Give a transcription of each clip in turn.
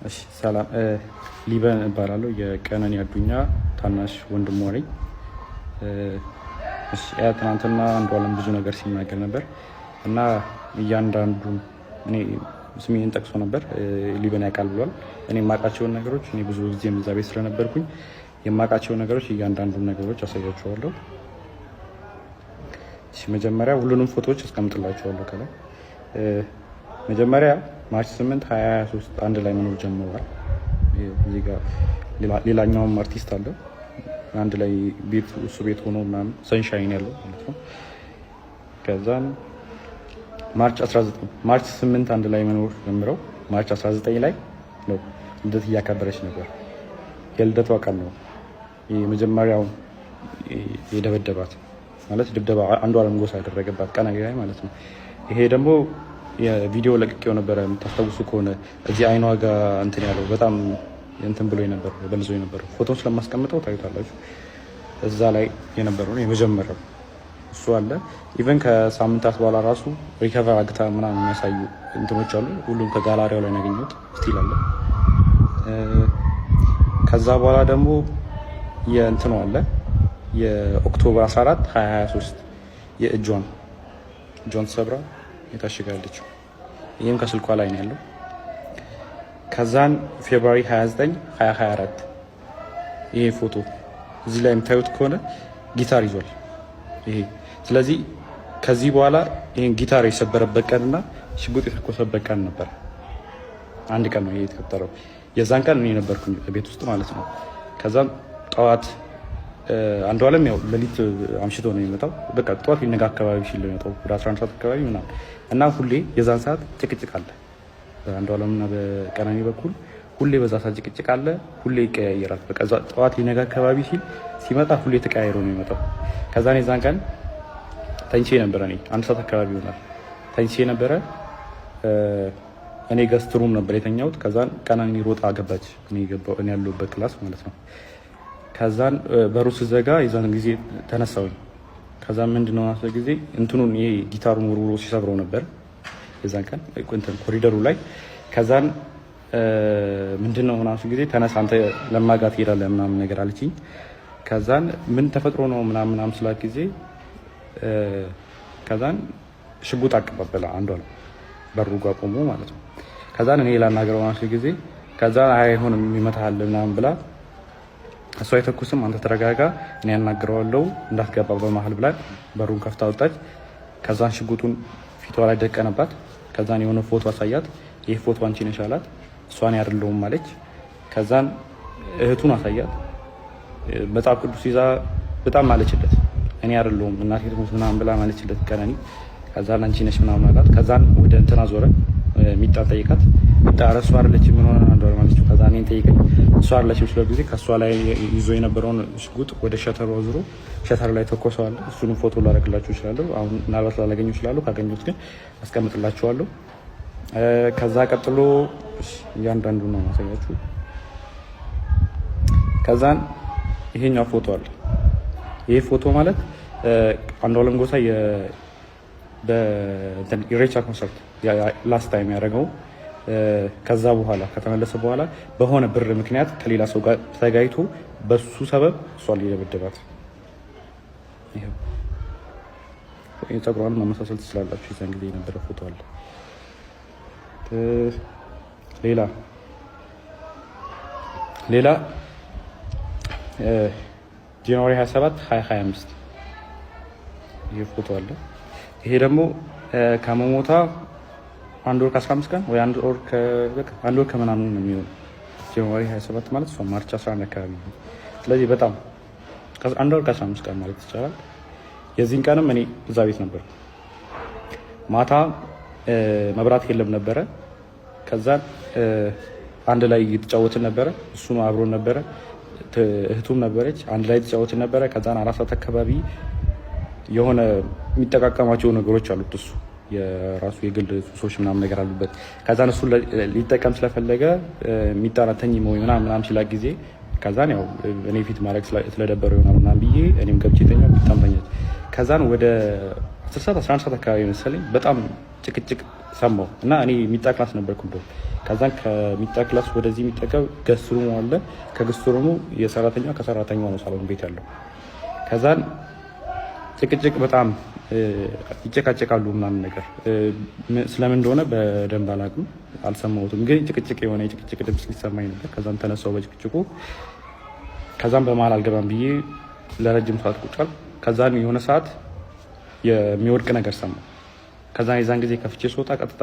እሺ ሰላም ሊበን እባላለሁ። የቀነኒ አዱኛ ታናሽ ወንድሟ ነኝ። እሺ ትናንትና አንዷለም ብዙ ነገር ሲናገር ነበር እና እያንዳንዱ እኔ ስሜን ጠቅሶ ነበር። ሊበን ያውቃል ብሏል። እኔ የማውቃቸውን ነገሮች እኔ ብዙ ጊዜ እዛ ቤት ስለነበርኩኝ የማውቃቸውን ነገሮች እያንዳንዱን ነገሮች አሳያቸዋለሁ። እሺ መጀመሪያ ሁሉንም ፎቶዎች አስቀምጥላቸዋለሁ ከላይ። መጀመሪያ ማርች 8 2023 አንድ ላይ መኖር ጀምረዋል። እዚህ ጋር ሌላኛውም አርቲስት አለ አንድ ላይ ቤት እሱ ቤት ሆኖ ምናምን ሰንሻይን ያለው ማለት ነው። ከዛን ማርች 8 አንድ ላይ መኖር ጀምረው ማርች 19 ላይ ነው ልደት እያከበረች ነበር። የልደቷ ቀን ነው የመጀመሪያው የደበደባት ማለት ድብደባ አንዷለም ጎሳ ያደረገባት ቀን ላይ ማለት ነው። ይሄ ደግሞ የቪዲዮ ለቅቄው ነበረ። የምታስታውሱ ከሆነ እዚህ አይኗ ጋር እንትን ያለው በጣም እንትን ብሎ የነበረው በልዞ የነበረው ፎቶን ስለማስቀምጠው ታዩታላችሁ። እዛ ላይ የነበረው የመጀመሪያው እሱ አለ። ኢቨን ከሳምንታት በኋላ ራሱ ሪከቨር አግታ ምናምን የሚያሳዩ እንትኖች አሉ። ሁሉም ከጋላሪያው ላይ ያገኘሁት ስቲል አለ። ከዛ በኋላ ደግሞ የእንትኑ አለ የኦክቶበር 14 2023 የእጇን ሰብራ የታሽጋለች። ይህም ከስልኳ ላይ ነው ያለው። ከዛን ፌብሩዋሪ 29 2024 ይሄ ፎቶ እዚህ ላይ የምታዩት ከሆነ ጊታር ይዟል ይሄ። ስለዚህ ከዚህ በኋላ ይሄን ጊታር የሰበረበት ቀንና ሽጉጥ የተኮሰበት ቀን ነበር። አንድ ቀን ነው ይሄ የተፈጠረው። የዛን ቀን እኔ ነበርኩኝ ቤት ውስጥ ማለት ነው። ከዛም ጠዋት አንዷለም ያው ሌሊት አምሽቶ ነው የሚመጣው። በቃ ጠዋት ሊነጋ አካባቢ ሲል ነው የሚመጣው ወደ 11 ሰዓት አካባቢ ምናምን እና ሁሌ የዛን ሰዓት ጭቅጭቅ አለ በአንዷለምና በቀነኒ በኩል ሁሌ በዛ ሰዓት ጭቅጭቅ አለ። ሁሌ ይቀያየራል። በቃ ጠዋት ሊነጋ አካባቢ ሲመጣ ሁሌ ተቀያይሮ ነው የሚመጣው። ከዛን የዛን ቀን ተኝቼ ነበረ። እኔ 1 ሰዓት አካባቢ ይሆናል ተኝቼ ነበረ። እኔ ገስት ሩም ነበር የተኛሁት። ከዛን ቀነኒ ሮጣ ገባች እኔ ያለሁበት ክላስ ማለት ነው። ከዛን በሩ ስዘጋ የዛን ጊዜ ተነሳሁኝ። ከዛን ምንድነው አሰ ጊዜ እንትኑን ይሄ ጊታሩን ወርውሮ ሲሰብረው ነበር የዛን ቀን እንትን ኮሪደሩ ላይ። ከዛን ምንድነው ሆናሱ ጊዜ ተነሳ አንተ ለማጋት ሄዳለህ ምናምን ነገር አለችኝ። ከዛን ምን ተፈጥሮ ነው ምናምን ስላት ጊዜ ከዛን ሽጉጥ አቀባበለ አንዷለም በሩ ጋር ቆሞ ማለት ነው። ከዛን እኔ ላናገረው ሆናሱ ጊዜ ከዛን አይሆንም ይመታሃል ምናምን ብላ እሷ አይተኩስም አንተ ተረጋጋ እኔ ያናግረዋለሁ እንዳትገባ በመሀል ብላ በሩን ከፍታ ወጣች። ከዛን ሽጉጡን ፊቷ ላይ ደቀነባት። ከዛን የሆነ ፎቶ አሳያት። ይህ ፎቶ አንቺ ነሽ አላት። እሷን አይደለሁም ማለች። ከዛን እህቱን አሳያት። መጽሐፍ ቅዱስ ይዛ በጣም ማለችለት። እኔ አይደለሁም እናቴ ትሙት ምናምን ብላ ማለችለት ቀነኒ። ከዛን አንቺ ነሽ ምናምን አላት። ከዛን ወደ እንትና ዞረ ሚጣን ጠይቃት። እሷ አይደለችም ምን ሆነ አንዷለም አለችው። ከዛ እኔን ጠይቀኝ እሷ አይደለችም ስለ ጊዜ ከእሷ ላይ ይዞ የነበረውን ሽጉጥ ወደ ሸተሩ አዙሮ ሸተር ላይ ተኮሰዋል። እሱንም ፎቶ ላደርግላችሁ እችላለሁ። አሁን ምናልባት ላላገኘው እችላለሁ። ካገኘሁት ግን አስቀምጥላችኋለሁ። ከዛ ቀጥሎ እያንዳንዱ ነው ማሳያችሁ። ከዛን ይሄኛው ፎቶ አለ። ይሄ ፎቶ ማለት አንዷለም ጎሳ በኢሬቻ ኮንሰርት ላስት ታይም ያደረገው ከዛ በኋላ ከተመለሰ በኋላ በሆነ ብር ምክንያት ከሌላ ሰው ጋር ተጋይቶ በሱ ሰበብ እሷ ሊደበደባት። ይሄው የፀጉሯን ማመሳሰል ትችላላችሁ። የዛን ጊዜ የነበረ ፎቶ አለ። ሌላ ጃንዋሪ 27 2025 ይሄ ፎቶ አለ። ይሄ ደግሞ ከመሞታ 1 ወር ከ15 ቀን ወይ 1 ወር ከምናምን ነው የሚሆነው። ጃንዋሪ 27 ማለት እሷ ማርች 11 አካባቢ ነው። ስለዚህ በጣም 1 ወር ከ15 ቀን ማለት ይቻላል። የዚህን ቀንም እኔ እዛ ቤት ነበር። ማታ መብራት የለም ነበረ። ከዛን አንድ ላይ እየተጫወትን ነበረ። እሱ አብሮን ነበረ። እህቱም ነበረች። አንድ ላይ እየተጫወትን ነበረ። ከዛን 4 ሰዓት አካባቢ የሆነ የሚጠቃቀማቸው ነገሮች አሉት እሱ የራሱ የግል ሱሶች ምናምን ነገር አሉበት። ከዛን እሱ ሊጠቀም ስለፈለገ የሚጣራተኝ ምናምን ሲላ ጊዜ ከዛን ያው እኔ ፊት ማድረግ ስለደበረው ይሆናል ምናምን ብዬ እኔም ገብቼ ተኛው። በጣም ተኛች። ከዛን ወደ 10 ሰዓት 11 ሰዓት አካባቢ መሰለኝ በጣም ጭቅጭቅ ሰማሁ እና እኔ ሚጣ ክላስ ነበርኩ እንደው ከዛን ከሚጣ ክላስ ወደዚህ የሚጠቀው ገስት ሩሙ አለ። ከገስት ሩሙ የሰራተኛ ከሰራተኛው ነው ሳሎን ቤት ያለው። ከዛን ጭቅጭቅ በጣም ይጨቃጨቃሉ ምናምን ነገር ስለምን እንደሆነ በደንብ አላውቅም፣ አልሰማሁትም። ግን ጭቅጭቅ የሆነ የጭቅጭቅ ድምፅ ሊሰማኝ ነበር። ከዛን ተነሳው በጭቅጭቁ። ከዛን በመሀል አልገባም ብዬ ለረጅም ሰዓት ቁጭ አልኩ። ከዛን የሆነ ሰዓት የሚወድቅ ነገር ሰማሁ። ከዛን የዛን ጊዜ ከፍቼ ስወጣ ቀጥታ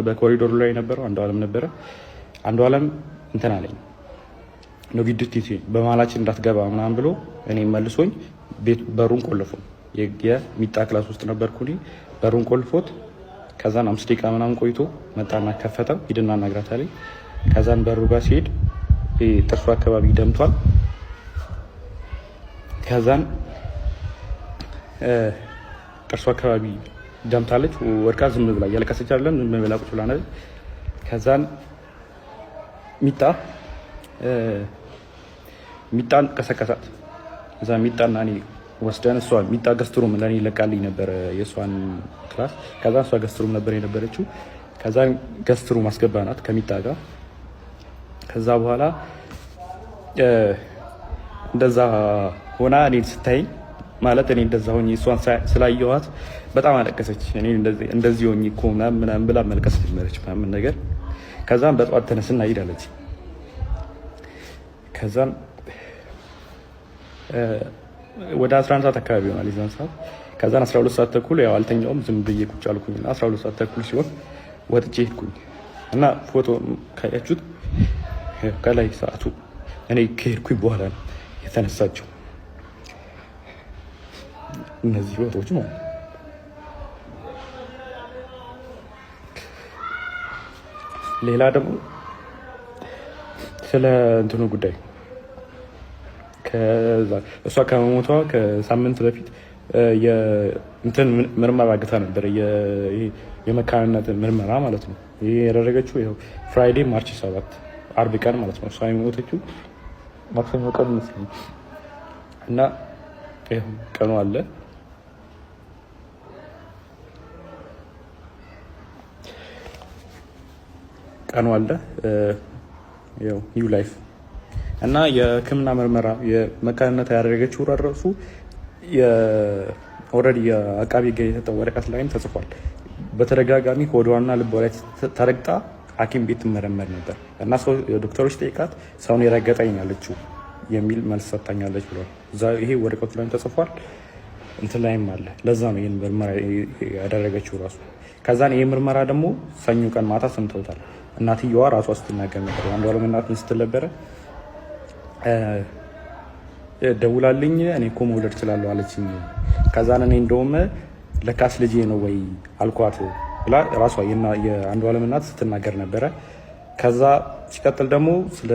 በኮሪዶሩ ላይ የነበረው አንዷለም ነበረ። አንዷለም እንትን አለኝ ነው ቪዲዮቲቲ በመሀላችን እንዳትገባ ምናምን ብሎ እኔ መልሶኝ በሩን ቆልፎ የሚጣ ክላስ ውስጥ ነበርኩ እኔ። በሩን ቆልፎት ከዛን 5 ደቂቃ ምናምን ቆይቶ መጣና ከፈተው። ሂድና እናግራት አለኝ። ከዛን በሩ ጋር ሲሄድ ጥርሱ አካባቢ ደምቷል። ከዛን ጥርሱ አካባቢ ደምታለች። ወድቃ ዝም ብላ እያለቀሰች አይደለም፣ ዝም ብላ ቁጭ ብላ ነው። ከዛን ሚጣን ቀሰቀሳት። እዛ ሚጣና እኔ ወስደን እሷ ሚጣ ገስትሩም ለኔ ይለቃልኝ ነበር የእሷን ክላስ። ከዛ እሷ ገስትሩም ነበር የነበረችው። ከዛ ገስትሩም አስገባናት ከሚጣ ጋር። ከዛ በኋላ እንደዛ ሆና እኔን ስታይኝ ማለት እኔ እንደዛ ሆኜ እሷን ስላየኋት በጣም አለቀሰች። እኔ እንደዚህ ሆኜ እኮ ምናምን ብላ መልቀስ ጀመረች ምናምን ነገር። ከዛም በጠዋት ተነስና ሄዳለች። ከዛም ወደ 11 ሰዓት አካባቢ ይሆናል የዛን ሰዓት። ከዛን 12 ሰዓት ተኩል ያው አልተኛውም፣ ዝም ብዬ ቁጭ አልኩኝና 12 ሰዓት ተኩል ሲሆን ወጥቼ ሄድኩኝ እና ፎቶ ካያችሁት ከላይ ሰዓቱ እኔ ከሄድኩኝ በኋላ ነው የተነሳችው እነዚህ ፎቶዎች ማለት ነው። ሌላ ደግሞ ስለ እንትኑ ጉዳይ እሷ ከመሞቷ ከሳምንት በፊት የእንትን ምርመራ አግታ ነበር፣ የመካንነት ምርመራ ማለት ነው። ይሄ ያደረገችው ይኸው ፍራይዴ ማርች 7 አርብ ቀን ማለት ነው። እሷ የሞተችው ማክሰኞ ቀን መስለኝ እና ይኸው ቀኑ አለ። ያው ኒው ላይፍ እና የሕክምና ምርመራ የመካንነት ያደረገችው ራሱ ኦልሬዲ የአቃቤ ሕግ የተሰጠው ወረቀት ላይም ተጽፏል። በተደጋጋሚ ሆዷና ልቧ ላይ ተረግጣ ሐኪም ቤት ትመረመር ነበር እና ዶክተሮች ጠይቃት ሰውን የረገጠኝ ያለችው የሚል መልስ ሰጥታኛለች ብሏል። ይሄ ወረቀቱ ላይም ተጽፏል፣ እንትን ላይም አለ። ለዛ ነው ይህን ምርመራ ያደረገችው ራሱ። ከዛን ይህ ምርመራ ደግሞ ሰኞ ቀን ማታ ሰምተውታል። እናትየዋ ራሷ ስትናገር ነበር። አንዷለም እናት ስትል ነበረ ደውላልኝ እኔ እኮ መውለድ እችላለሁ አለችኝ። ከዛን እኔ እንደውም ለካስ ልጄ ነው ወይ አልኳት ብላ ራሷ የአንዷለም እናት ስትናገር ነበረ። ከዛ ሲቀጥል ደግሞ ስለ